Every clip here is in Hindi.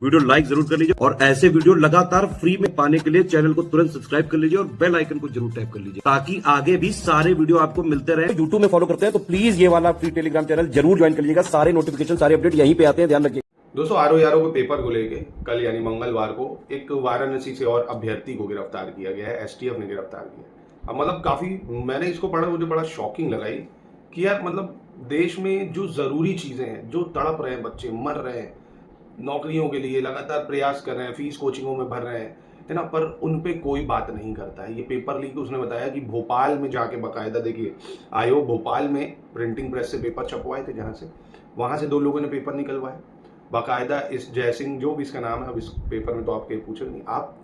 वीडियो लाइक जरूर कर लीजिए और ऐसे वीडियो लगातार फ्री में पाने के लिए चैनल को तुरंत सब्सक्राइब कर लीजिए और बेल आइकन को जरूर टैप कर लीजिए ताकि आगे भी सारे वीडियो आपको मिलते रहे। यूट्यूब में फॉलो करते हैं तो प्लीज ये वाला फ्री टेलीग्राम चैनल जरूर ज्वाइन कर लीजिएगा। सारे नोटिफिकेशन सारे अपडेट यहीं पे आते हैं, ध्यान रखिए। दोस्तों आरओ यारो के पेपर को लेके कल यानी मंगलवार को एक वाराणसी से और अभ्यर्थी को गिरफ्तार किया गया है। एसटीएफ ने गिरफ्तार किया। अब मतलब काफी मैंने इसको पढ़ा, मुझे बड़ा शॉकिंग लगाई कि यार मतलब देश में जो जरूरी चीजें हैं, जो तड़प रहे हैं बच्चे, मर रहे हैं नौकरियों के लिए, लगातार प्रयास कर रहे हैं, फीस कोचिंगों में भर रहे हैं, है ना, पर उन पे कोई बात नहीं करता है। ये पेपर लीक उसने बताया कि भोपाल में जाके बाकायदा, देखिए आयोग भोपाल में प्रिंटिंग प्रेस से पेपर छपवाए थे, जहां से वहां से 2 लोगों ने पेपर निकलवाए बाकायदा। इस जयसिंह जो भी इसका नाम है, अब इस पेपर में तो आपके पूछे नहीं, आप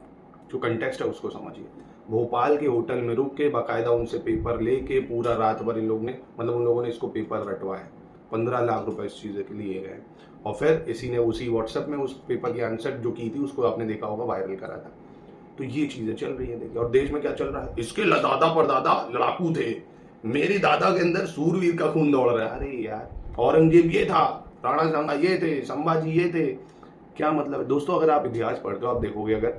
जो कंटेक्स्ट है उसको समझिए। भोपाल के होटल में रुक के बाकायदा उनसे पेपर लेके पूरा रात भर इन लोगों ने मतलब उन लोगों ने इसको पेपर रटवाया। 15 लाख रुपए इस चीज़ के लिए गए और फिर इसी ने उसी व्हाट्सएप में उस पेपर की आंसर जो की थी उसको आपने देखा होगा वायरल करा था। तो ये चीज़ें चल रही है देखिए। और देश में क्या चल रहा है, इसके दादा परदादा लड़ाकू थे, मेरी दादा के अंदर सूरवीर का खून दौड़ रहा है। अरे यार, औरंगजेब ये था, राणा सांगा ये थे, संभाजी ये थे, क्या मतलब है। दोस्तों अगर आप इतिहास पढ़ते हो आप देखोगे, अगर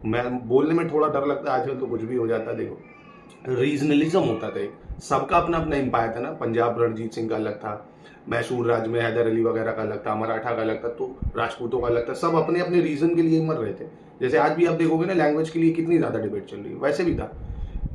मैं बोलने में थोड़ा डर लगता है आजकल तो कुछ भी हो जाता है। देखो रीजनलिज्म होता था, सबका अपना अपना एम्पायर था ना। पंजाब रणजीत सिंह का अलग था, मैसूर राज्य में हैदर अली वगैरह का अलग था, मराठा का अलग था, तो राजपूतों का अलग था। सब अपने अपने रीजन के लिए मर रहे थे। जैसे आज भी आप देखोगे ना, लैंग्वेज के लिए कितनी ज्यादा डिबेट चल रही है, वैसे भी था।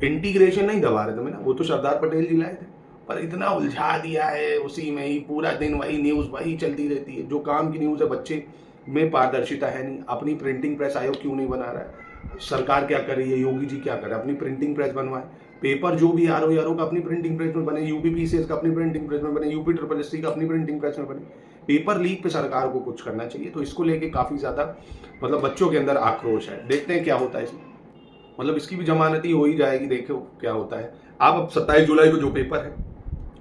इंटीग्रेशन नहीं दबा रहे थे ना, वो तो सरदार पटेल जी लाए थे, पर इतना उलझा दिया है उसी में ही, पूरा दिन वही न्यूज वही चलती रहती है। जो काम की न्यूज है, बच्चे में पारदर्शिता है नहीं। अपनी प्रिंटिंग प्रेस आयोग क्यों नहीं बना रहा है, सरकार क्या कर रही है, योगी जी क्या कर रहे हैं, अपनी प्रिंटिंग प्रेस बनवाए। पेपर जो भी आरओ यारो का अपनी प्रिंटिंग प्रेस में बने, यूपीपीसीएस का अपनी प्रिंटिंग प्रेस में बने, यूपी ट्रिपल एससी का अपनी प्रिंटिंग प्रेस में बने। पेपर लीक पे सरकार को कुछ करना चाहिए। तो इसको लेके काफी ज्यादा मतलब बच्चों के अंदर आक्रोश है। देखते हैं क्या होता है इसमें, मतलब इसकी भी जमानती हो ही जाएगी, देखो क्या होता है। आप अब 27 जुलाई को जो पेपर है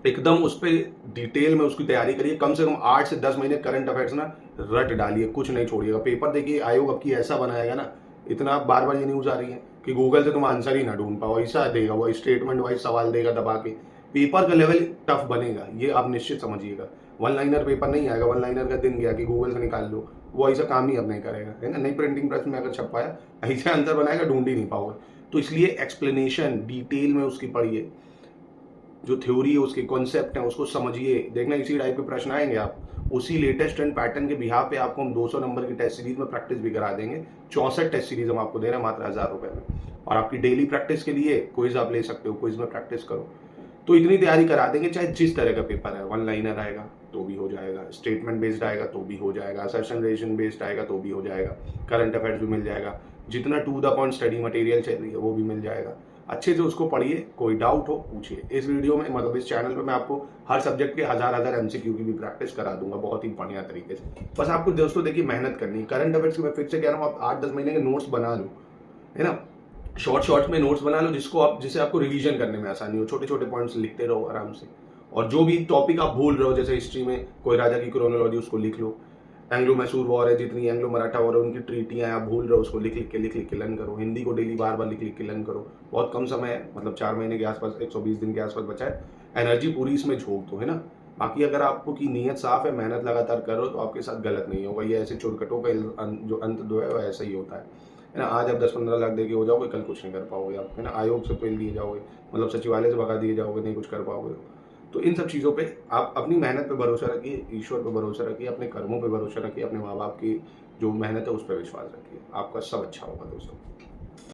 एकदम उस पर डिटेल में उसकी तैयारी करिए। कम से कम 8 से 10 महीने करंट अफेयर्स ना रट डालिए, कुछ नहीं छोड़िएगा। पेपर देखिए आयोग अब की ऐसा बनाएगा ना, इतना बार बार ये न्यूज आ रही है कि गूगल से तुम आंसर ही ना ढूंढ पाओ, ऐसा देगा वो, स्टेटमेंट वाइज सवाल देगा दबा के। पेपर का लेवल टफ बनेगा, ये आप निश्चित समझिएगा। 1 लाइनर पेपर नहीं आएगा, 1 लाइनर का दिन गया कि गूगल से निकाल लो, वो ऐसा काम ही अब नहीं करेगा, है ना। नई प्रिंटिंग प्रेस में अगर छपाया ऐसा आंसर बनाएगा, ढूंढ ही नहीं पाओगे। तो इसलिए एक्सप्लेनेशन डिटेल में उसकी पढ़िए, जो थ्योरी है उसके कॉन्सेप्ट है उसको समझिए। देखना इसी टाइप के प्रश्न आएंगे, आप उसी लेटेस्ट एंड पैटर्न के बिहार पे आपको हम 200 नंबर की टेस्ट सीरीज में प्रैक्टिस भी करा देंगे। 64 टेस्ट सीरीज हम आपको दे रहे हैं मात्र 1000 रुपए में। और आपकी डेली प्रैक्टिस के लिए क्विज आप ले सकते हो, क्विज में प्रैक्टिस करो तो इतनी तैयारी करा देंगे। चाहे जिस तरह का पेपर है, 1 लाइनर आएगा तो भी हो जाएगा, स्टेटमेंट बेस्ड आएगा तो भी हो जाएगा, असर्शन रेशन बेस्ड आएगा तो भी हो जाएगा, करंट अफेयर्स भी मिल जाएगा, जितना to the point study material चल रही है वो भी मिल जाएगा। अच्छे से उसको पढ़िए, कोई डाउट हो पूछिए। इस वीडियो में मतलब इस चैनल पे मैं आपको हर सब्जेक्ट के हजार एमसीक्यू की भी प्रैक्टिस करा दूंगा बहुत ही बढ़िया तरीके से। बस आपको दोस्तों देखिए मेहनत करनी है। करंट अफेयर्स की मैं फिर से कह रहा हूँ, आप 8-10 महीने के नोट्स बना लो, है ना, शॉर्ट में नोट्स बना लो जिसे आपको रिवीजन करने में आसानी हो। छोटे छोटे पॉइंट्स लिखते रहो आराम से। और जो भी टॉपिक आप भूल रहे हो, जैसे हिस्ट्री में कोई राजा की क्रोनोलॉजी उसको लिख लो, एंग्लो मैसूर वॉर है, जितनी एंग्लो मराठा वॉर है उनकी ट्रीटियां आप भूल रहे हो उसको लिख लिख के लर्न करो। हिंदी को डेली बार बार लिख के लर्न करो। बहुत कम समय है, मतलब 4 महीने के आसपास, 120 दिन के आसपास बचा है। एनर्जी पूरी इसमें झोंक दो, है ना। बाकी अगर आपको की नीयत साफ है, मेहनत लगातार करो तो आपके साथ गलत नहीं होगा। ये ऐसे चुरकटों का जो अंत जो है वो ऐसा ही होता है ना। आज आप 10-15 लाख देके हो जाओगे, कल कुछ नहीं कर पाओगे आप, है ना। आयोग से पेल दिए जाओगे, मतलब सचिवालय से भगा दिए जाओगे, नहीं कुछ कर पाओगे। तो इन सब चीज़ों पे आप अपनी मेहनत पे भरोसा रखिए, ईश्वर पे भरोसा रखिए, अपने कर्मों पे भरोसा रखिए, अपने माँ बाप की जो मेहनत है उस पर विश्वास रखिए। आपका सब अच्छा होगा दोस्तों।